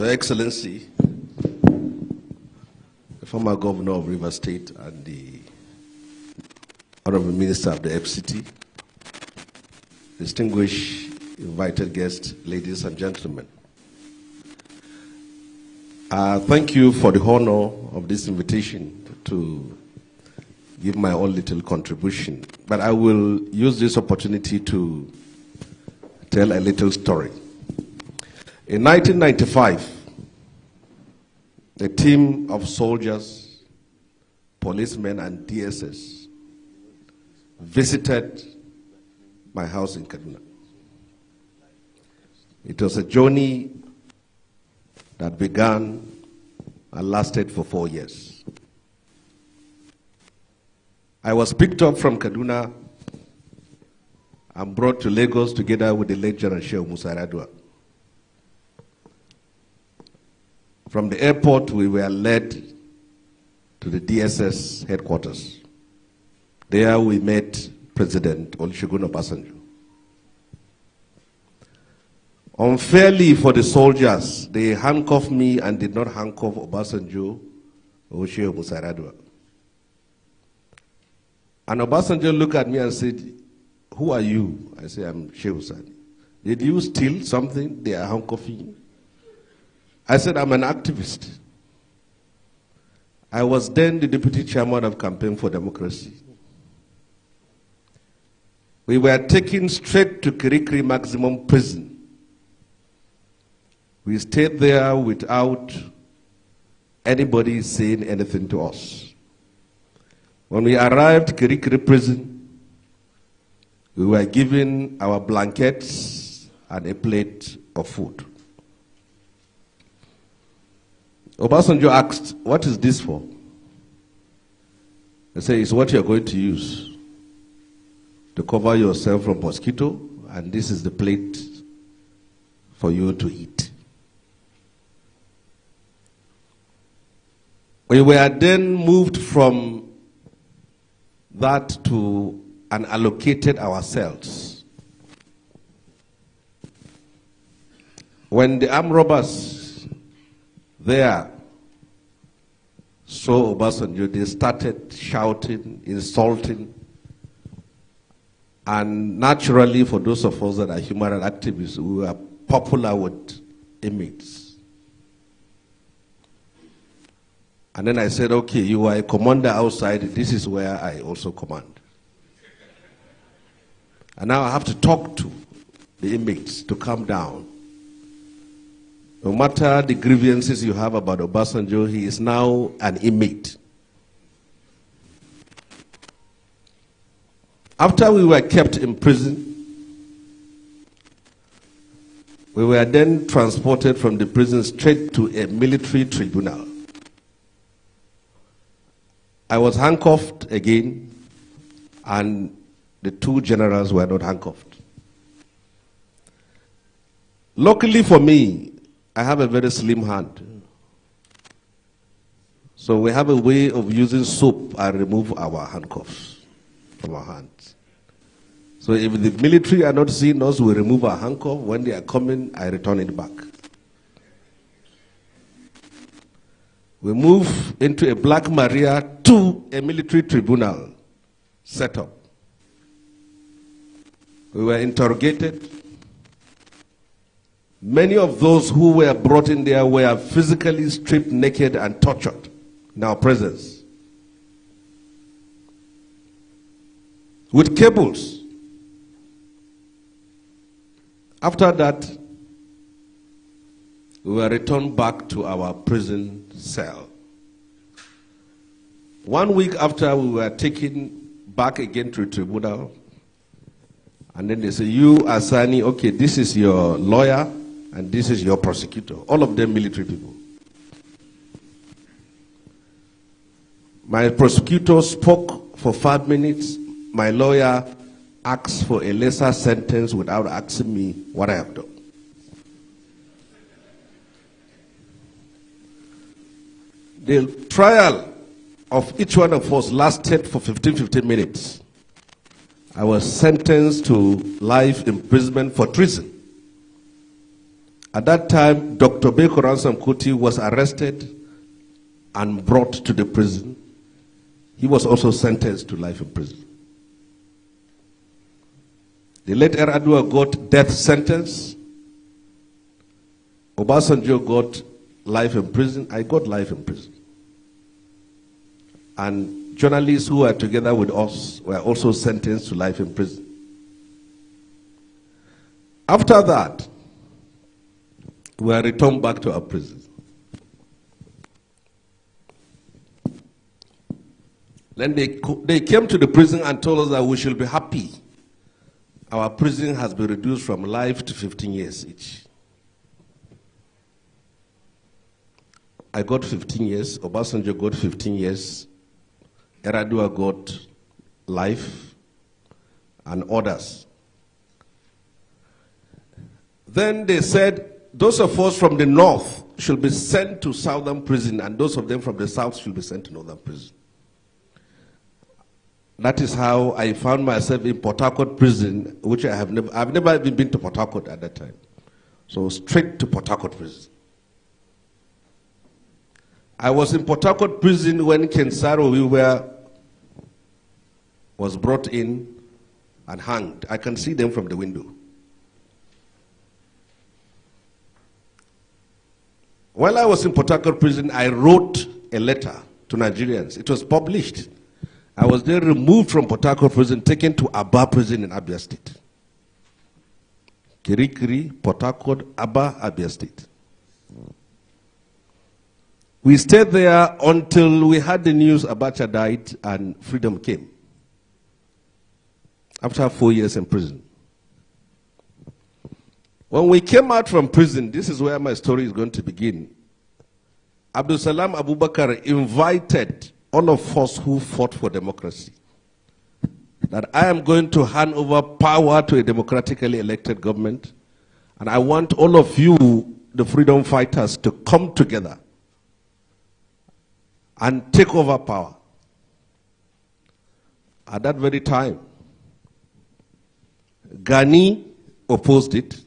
Your Excellency, the former governor of Rivers State and the Honorable Minister of the FCT, distinguished invited guests, ladies and gentlemen. Thank you for the honor of this invitation to give my own little contribution. But I will use this opportunity to tell a little story. In 1995, a team of soldiers, policemen, and DSS visited my house in Kaduna. It was a journey that began and lasted for 4 years. I was picked up from Kaduna and brought to Lagos together with the late General Shehu Sani. From the airport, we were led to the DSS headquarters. There we met President Olusegun Obasanjo. Unfairly for the soldiers, they handcuffed me and did not handcuff Obasanjo or Shehu Sani. And Obasanjo looked at me and said, "Who are you?" I said, "I'm Shehu Sani." "Did you steal something? They are handcuffing you." I said, "I'm an activist." I was then the deputy chairman of Campaign for Democracy. We were taken straight to Kirikiri maximum prison. We stayed there without anybody saying anything to us. When we arrived at Kirikiri prison, we were given our blankets and a plate of food. Obasanjo asked, "What is this for?" I said, "It's what you're going to use to cover yourself from mosquito, and this is the plate for you to eat." We were then moved from that to and allocated ourselves. When the armed robbers there saw Obasanjo, they started shouting, insulting, and naturally for those of us that are human rights activists, we were popular with inmates. And then I said, "Okay, you are a commander outside, this is where I also command. And now I have to talk to the inmates to calm down. No matter the grievances you have about Obasanjo, he is now an inmate." After we were kept in prison, we were then transported from the prison straight to a military tribunal. I was handcuffed again, and the two generals were not handcuffed. Luckily for me, I have a very slim hand. So we have a way of using soap and remove our handcuffs from our hands. So if the military are not seeing us, we remove our handcuff. When they are coming, I return it back. We move into a Black Maria to a military tribunal set up. We were interrogated. Many of those who were brought in there were physically stripped naked and tortured in our presence with cables. After that, we were returned back to our prison cell. 1 week after, we were taken back again to the tribunal, and then they say, "You are Sani, okay, this is your lawyer, and this is your prosecutor." All of them military people. My prosecutor spoke for 5 minutes. My lawyer asked for a lesser sentence without asking me what I have done. The trial of each one of us lasted for 15 minutes. I was sentenced to life imprisonment for treason. At that time, Dr. Beko Ransom Kuti was arrested and brought to the prison. He was also sentenced to life in prison. The late Yar'Adua got death sentence. Obasanjo got life in prison. I got life in prison. And journalists who were together with us were also sentenced to life in prison. After that, we were returned back to our prison. Then they came to the prison and told us that we should be happy. Our prison has been reduced from life to 15 years each. I got 15 years, Obasanjo got 15 years, Yar'Adua got life, and others. Then they said, those of us from the north should be sent to southern prison, and those of them from the south should be sent to northern prison. That is how I found myself in Port Harcourt prison, which I've never even been to Port Harcourt at that time. So straight to Port Harcourt prison. I was in Port Harcourt prison when Kensaro was brought in and hanged. I can see them from the window. While I was in Port Harcourt prison, I wrote a letter to Nigerians. It was published. I was then removed from Port Harcourt prison, taken to Aba prison in Abia State. Kirikiri, Port Harcourt, Aba, Abia State. We stayed there until we had the news Abacha died and freedom came. After 4 years in prison. When we came out from prison, this is where my story is going to begin. Abdul Salam Abubakar invited all of us who fought for democracy that I am going to hand over power to a democratically elected government, and I want all of you, the freedom fighters, to come together and take over power. At that very time, Gani opposed it.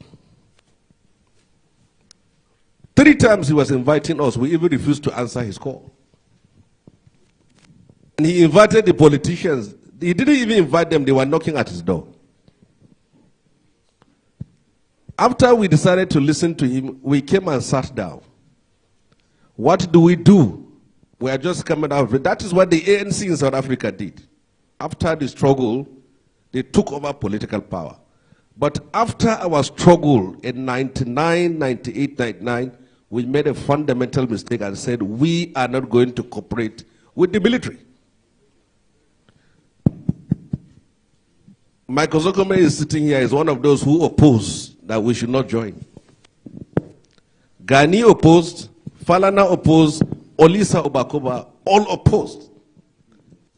3 times he was inviting us. We even refused to answer his call. And he invited the politicians. He didn't even invite them. They were knocking at his door. After we decided to listen to him, we came and sat down. What do? We are just coming out of it. That is what the ANC in South Africa did. After the struggle, they took over political power. But after our struggle in 99, 98, 99, we made a fundamental mistake and said, we are not going to cooperate with the military. Michael Zokome is sitting here, is one of those who opposed that we should not join. Gani opposed, Falana opposed, Olisa Obakoba, all opposed.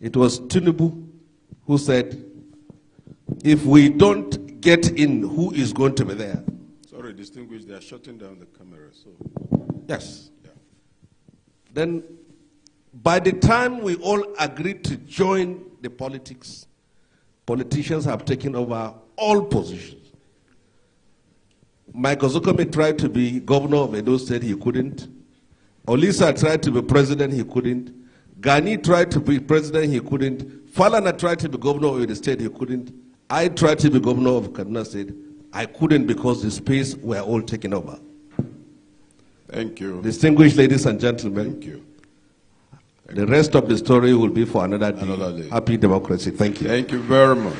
It was Tinubu who said, if we don't get in, who is going to be there? Sorry, distinguished, they are shutting down the camera. So. Yes. Yeah. Then, by the time we all agreed to join the politics, politicians have taken over all positions. Michael Zokome tried to be governor of Edo State, he couldn't. Olisa tried to be president, he couldn't. Gani tried to be president, he couldn't. Falana tried to be governor of the state, he couldn't. I tried to be governor of Kaduna State. I couldn't because the space were all taken over. Thank you. Distinguished ladies and gentlemen. Thank you. The rest of the story will be for another day. Another day. Happy democracy. Thank you. Thank you very much.